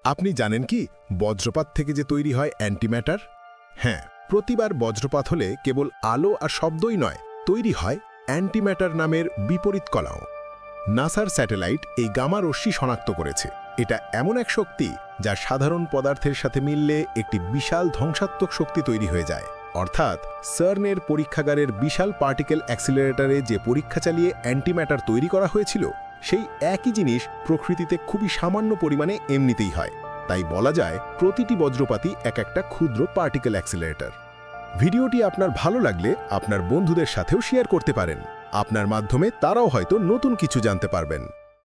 আপনি জানেন কি বজ্রপাত থেকে যে তৈরি হয় অ্যান্টিম্যাটার? হ্যাঁ, প্রতিবার বজ্রপাত হলে কেবল আলো আর শব্দই নয়, তৈরি হয় অ্যান্টিম্যাটার নামের বিপরীত কণাও। নাসার স্যাটেলাইট এই গামা রশ্মি শনাক্ত করেছে। এটা এমন এক শক্তি যা সাধারণ পদার্থের সাথে মিললে একটি বিশাল ধ্বংসাত্মক শক্তি তৈরি হয়ে যায়। অর্থাৎ সার্নের পরীক্ষাগারের বিশাল পার্টিকেল অ্যাক্সিলারেটরে যে পরীক্ষা চালিয়ে অ্যান্টিম্যাটার তৈরি করা হয়েছিল, সেই একই জিনিস প্রকৃতিতে খুবই সামান্য পরিমাণে এমনিতেই হয়। তাই বলা যায় প্রতিটি বজ্রপাতই এক একটা ক্ষুদ্র পার্টিকেল অ্যাক্সিলারেটর। ভিডিওটি আপনার ভালো লাগলে আপনার বন্ধুদের সাথেও শেয়ার করতে পারেন। আপনার মাধ্যমে তারাও হয়তো নতুন কিছু জানতে পারবেন।